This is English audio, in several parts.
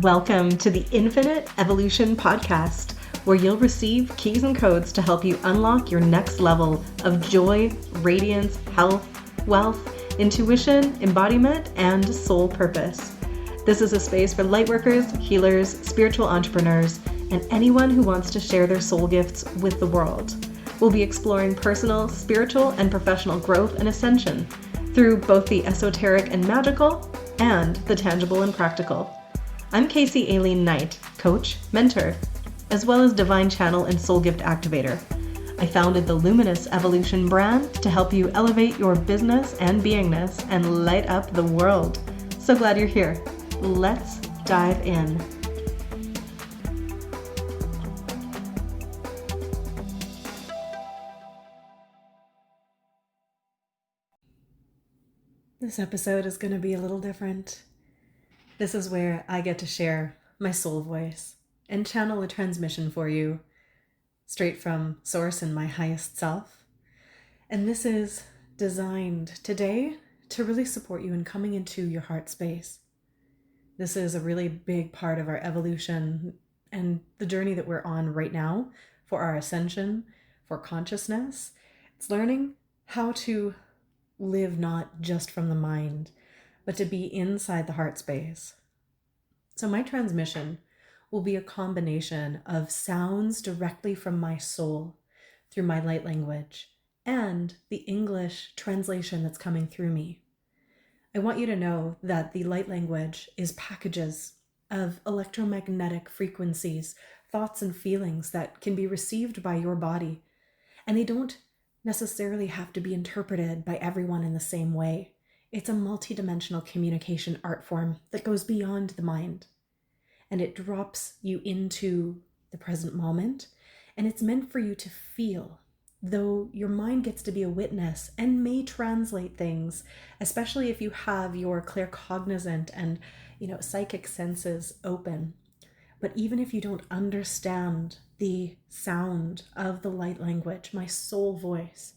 Welcome to the Infinite Evolution Podcast, where you'll receive keys and codes to help you unlock your next level of joy, radiance, health, wealth, intuition, embodiment, and soul purpose. This is a space for lightworkers, healers, spiritual entrepreneurs, and anyone who wants to share their soul gifts with the world. We'll be exploring personal, spiritual, and professional growth and ascension through both the esoteric and magical and the tangible and practical. I'm Kacie Aileen Knight, coach, mentor, as well as divine channel and soul gift activator. I founded the Luminous Evolution brand to help you elevate your business and beingness and light up the world. So glad you're here. Let's dive in. This episode is going to be a little different. This is where I get to share my soul voice and channel a transmission for you straight from source and my highest self. And this is designed today to really support you in coming into your heart space. This is a really big part of our evolution and the journey that we're on right now for our ascension, for consciousness. It's learning how to live not just from the mind, but to be inside the heart space. So my transmission will be a combination of sounds directly from my soul through my light language and the English translation that's coming through me. I want you to know that the light language is packages of electromagnetic frequencies, thoughts and feelings that can be received by your body, and they don't necessarily have to be interpreted by everyone in the same way. It's a multidimensional communication art form that goes beyond the mind, and it drops you into the present moment, and it's meant for you to feel, though your mind gets to be a witness and may translate things, especially if you have your claircognizant and psychic senses open. But even if you don't understand the sound of the light language, my soul voice,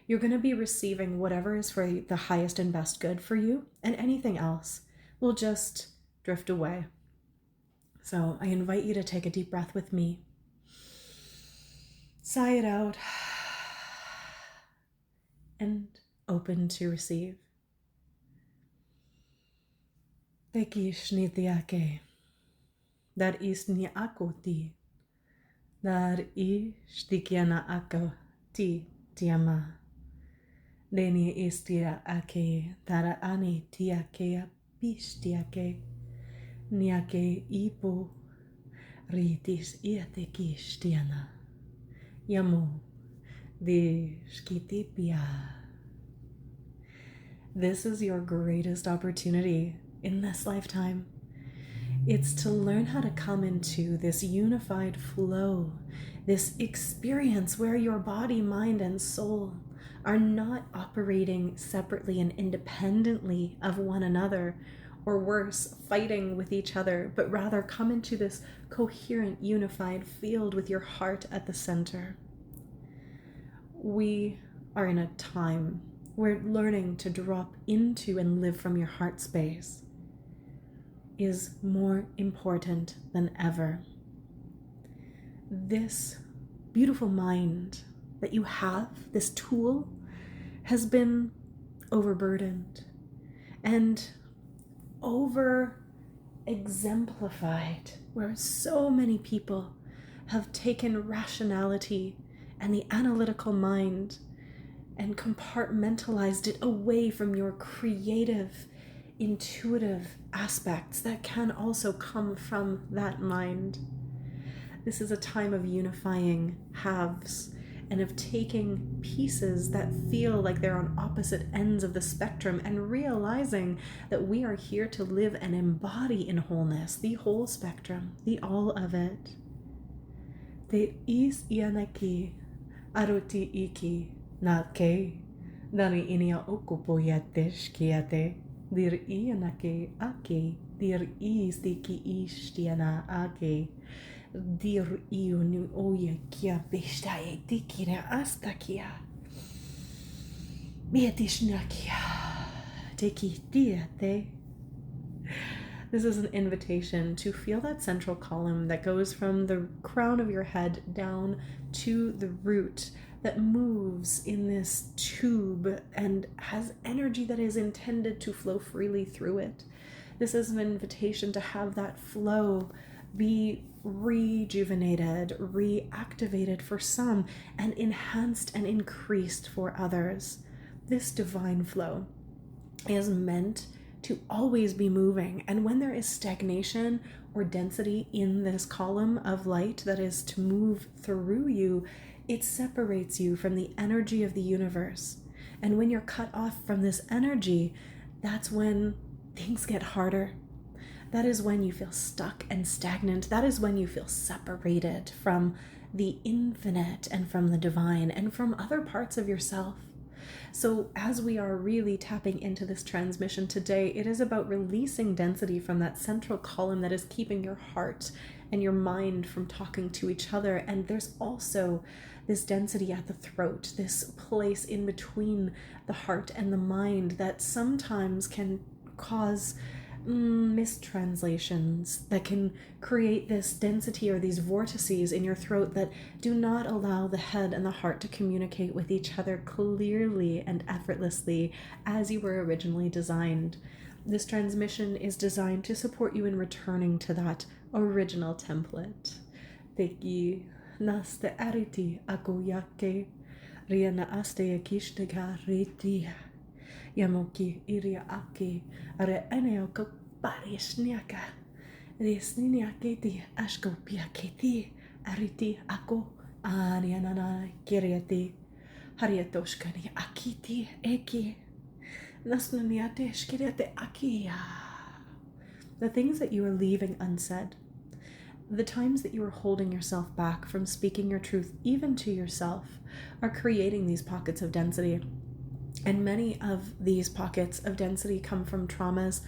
you're going to be receiving whatever is for the highest and best good for you, and anything else will just drift away. So I invite you to take a deep breath with me. Sigh it out and open to receive. Tekishnitiake. Dar isni akoti. Dar ishtikiana ako ti tiama. Deni istia ake tara ani tiake pistiake. Niake ipo ritis iatekistiana. Yamu de skitipia. This is your greatest opportunity in this lifetime. It's to learn how to come into this unified flow, this experience where your body, mind, and soul are not operating separately and independently of one another, or worse, fighting with each other, but rather come into this coherent, unified field with your heart at the center. We are in a time where learning to drop into and live from your heart space is more important than ever. This beautiful mind that you have, this tool, has been overburdened and over exemplified, where so many people have taken rationality and the analytical mind and compartmentalized it away from your creative, intuitive aspects that can also come from that mind. This is a time of unifying halves and of taking pieces that feel like they're on opposite ends of the spectrum and realizing that we are here to live and embody in wholeness, the whole spectrum, the all of it. Te is ianaki aruti iki na ke dari inia okupo yatesh kiate dir ianaki ake dir is diki istiana ake dir ionu oya kia besta etikira asta kia betishnakia teki tiate This is an invitation to feel that central column that goes from the crown of your head down to the root, that moves in this tube and has energy that is intended to flow freely through it. This is an invitation to have that flow be rejuvenated, reactivated for some, and enhanced and increased for others. This divine flow is meant to always be moving. And when there is stagnation or density in this column of light that is to move through you, it separates you from the energy of the universe. And when you're cut off from this energy, that's when things get harder. That is when you feel stuck and stagnant. That is when you feel separated from the infinite and from the divine and from other parts of yourself. So as we are really tapping into this transmission today, it is about releasing density from that central column that is keeping your heart and your mind from talking to each other. And there's also this density at the throat, this place in between the heart and the mind that sometimes can cause mistranslations, that can create this density or these vortices in your throat that do not allow the head and the heart to communicate with each other clearly and effortlessly as you were originally designed. This transmission is designed to support you in returning to that original template. Teki naste ariti akuyake riana aste akishtega riti Yamoki iria aki are eneo kopari sniaka resniniaketi ashkopiaketi ariti ako arianana kiriati hariatoshkani akiti eki nasnaniate shkiriate akia. The things that you are leaving unsaid, the times that you are holding yourself back from speaking your truth even to yourself, are creating these pockets of density. And many of these pockets of density come from traumas,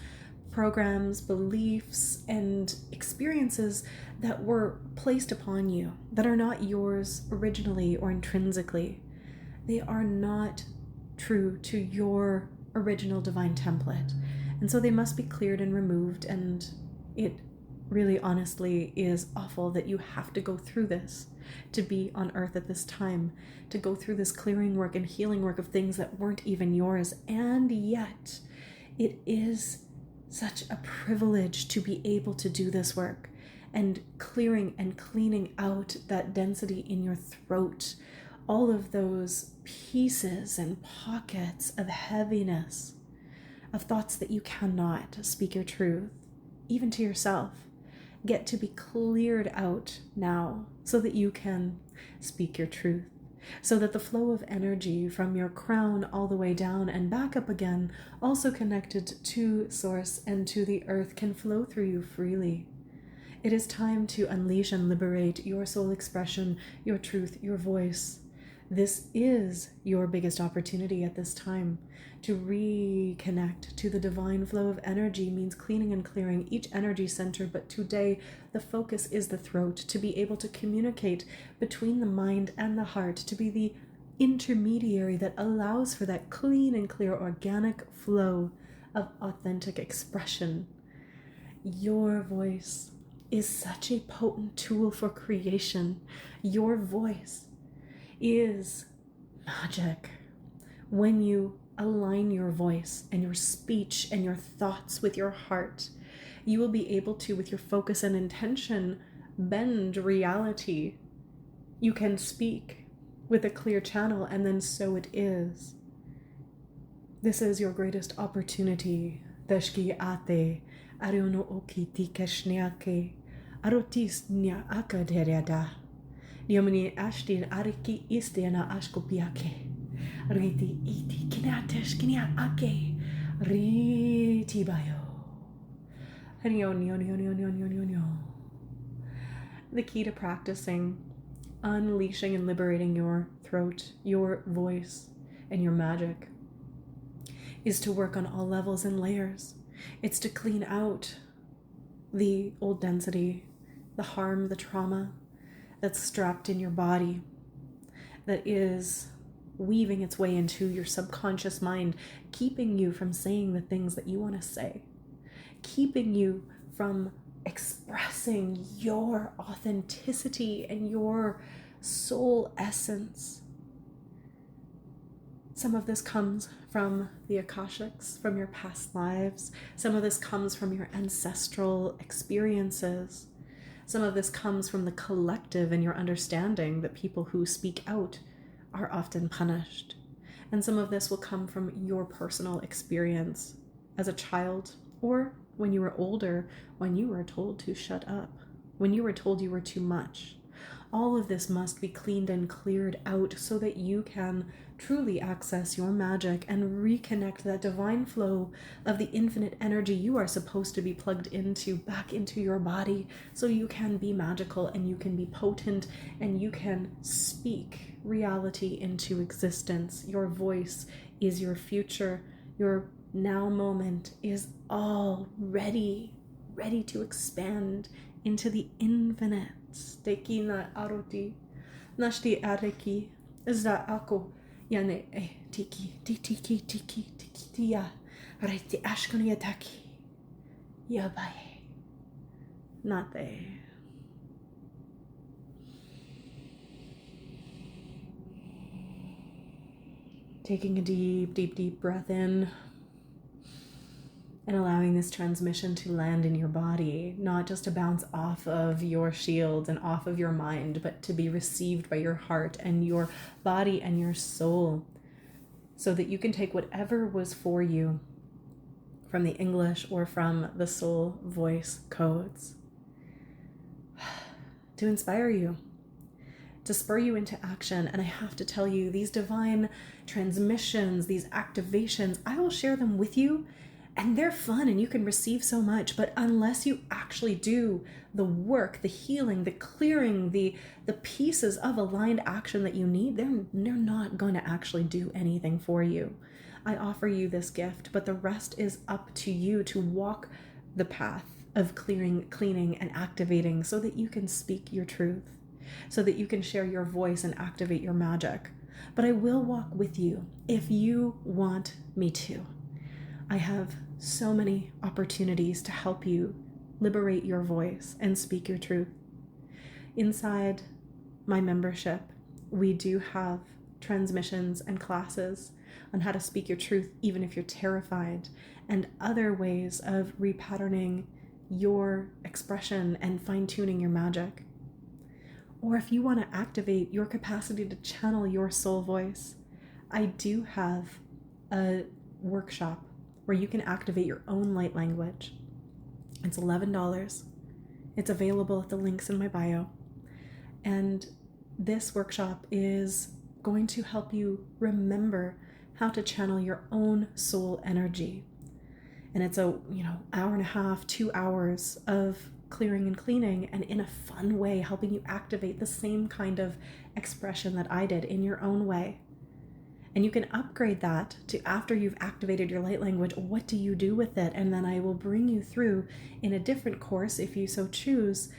programs, beliefs, and experiences that were placed upon you that are not yours originally or intrinsically. They are not true to your original divine template. And so they must be cleared and removed. And it really honestly is awful that you have to go through this to be on earth at this time, to go through this clearing work and healing work of things that weren't even yours. And yet it is such a privilege to be able to do this work and clearing and cleaning out that density in your throat, all of those pieces and pockets of heaviness, of thoughts that you cannot speak your truth, even to yourself, get to be cleared out now so that you can speak your truth, so that the flow of energy from your crown all the way down and back up again, also connected to source and to the earth, can flow through you freely. It is time to unleash and liberate your soul expression, your truth, your voice. This is your biggest opportunity at this time. To reconnect to the divine flow of energy means cleaning and clearing each energy center, but today the focus is the throat, to be able to communicate between the mind and the heart, to be the intermediary that allows for that clean and clear organic flow of authentic expression. Your voice is such a potent tool for creation. Your voice is magic. When you align your voice and your speech and your thoughts with your heart, you will be able to, with your focus and intention, bend reality. You can speak with a clear channel, and then so it is. This is your greatest opportunity. Deshki ate ariono okiti keshniake arotis nya akaderada Diomini ashtin ariki istiana ashkopiake Riti iti kinatesh kinia ake riti bayo. The key to practicing unleashing and liberating your throat, your voice, and your magic is to work on all levels and layers. It's to clean out the old density, the harm, the trauma that's strapped in your body, that is weaving its way into your subconscious mind, keeping you from saying the things that you want to say, keeping you from expressing your authenticity and your soul essence. Some of this comes from the Akashics, from your past lives. Some of this comes from your ancestral experiences. Some of this comes from the collective and your understanding that people who speak out are often punished. And some of this will come from your personal experience as a child, or when you were older, when you were told to shut up, when you were told you were too much. All of this must be cleaned and cleared out so that you can truly access your magic and reconnect that divine flow of the infinite energy you are supposed to be plugged into back into your body, so you can be magical and you can be potent and you can speak reality into existence. Your voice is your future. Your now moment is all ready to expand into the infinite. Teki na aroti, nashti areki, za ako, yane tiki, tiki, tiki, tiki, tia, reti ashkoni ataki, yabaye, nate. Taking a deep, deep, deep breath in. And allowing this transmission to land in your body, not just to bounce off of your shield and off of your mind, but to be received by your heart and your body and your soul, so that you can take whatever was for you from the English or from the soul voice codes to inspire you, to spur you into action. And I have to tell you, these divine transmissions, these activations, I will share them with you. And they're fun and you can receive so much, but unless you actually do the work, the healing, the clearing, the pieces of aligned action that you need, they're not going to actually do anything for you. I offer you this gift, but the rest is up to you to walk the path of clearing, cleaning, and activating so that you can speak your truth, so that you can share your voice and activate your magic. But I will walk with you if you want me to. I have so many opportunities to help you liberate your voice and speak your truth. Inside my membership, we do have transmissions and classes on how to speak your truth, even if you're terrified, and other ways of repatterning your expression and fine-tuning your magic. Or if you want to activate your capacity to channel your soul voice, I do have a workshop where you can activate your own light language. It's $11. It's available at the links in my bio. And this workshop is going to help you remember how to channel your own soul energy. And it's a, hour and a half, 2 hours of clearing and cleaning, and in a fun way, helping you activate the same kind of expression that I did in your own way. And you can upgrade that to, after you've activated your light language, what do you do with it? And then I will bring you through in a different course, if you so choose,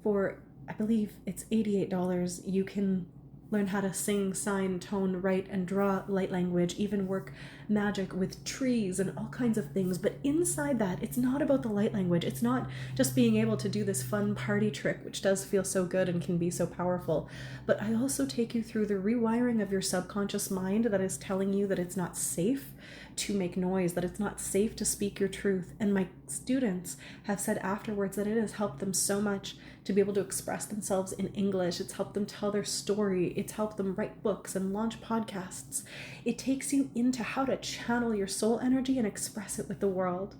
for, I believe it's $88. You can learn how to sing, sign, tone, write, and draw light language, even work magic with trees and all kinds of things. But inside that, it's not about the light language. It's not just being able to do this fun party trick, which does feel so good and can be so powerful. But I also take you through the rewiring of your subconscious mind that is telling you that it's not safe to make noise, that it's not safe to speak your truth. And my students have said afterwards that it has helped them so much to be able to express themselves in English. It's helped them tell their story. It's helped them write books and launch podcasts. It takes you into how to channel your soul energy and express it with the world.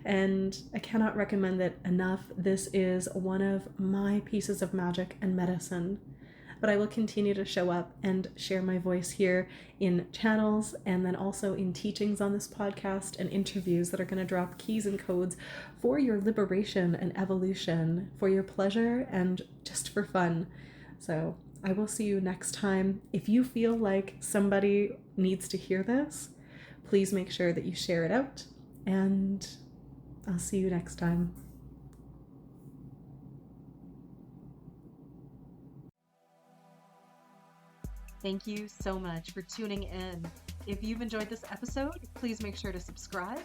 And I cannot recommend it enough. This is one of my pieces of magic and medicine. But I will continue to show up and share my voice here in channels, and then also in teachings on this podcast and interviews that are going to drop keys and codes for your liberation and evolution, for your pleasure and just for fun. So I will see you next time. If you feel like somebody needs to hear this, please make sure that you share it out, and I'll see you next time. Thank you so much for tuning in. If you've enjoyed this episode, please make sure to subscribe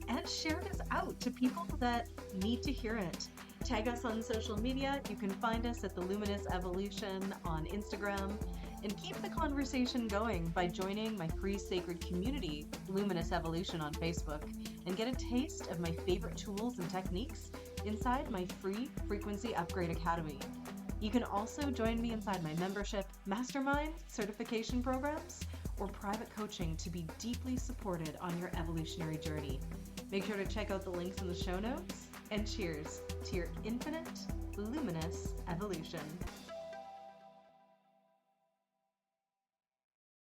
and share this out to people that need to hear it. Tag us on social media. You can find us at the Luminous Evolution on Instagram. And keep the conversation going by joining my free sacred community, Luminous Evolution, on Facebook, and get a taste of my favorite tools and techniques inside my free Frequency Upgrade Academy. You can also join me inside my membership, mastermind, certification programs, or private coaching to be deeply supported on your evolutionary journey. Make sure to check out the links in the show notes, and cheers to your infinite, luminous evolution.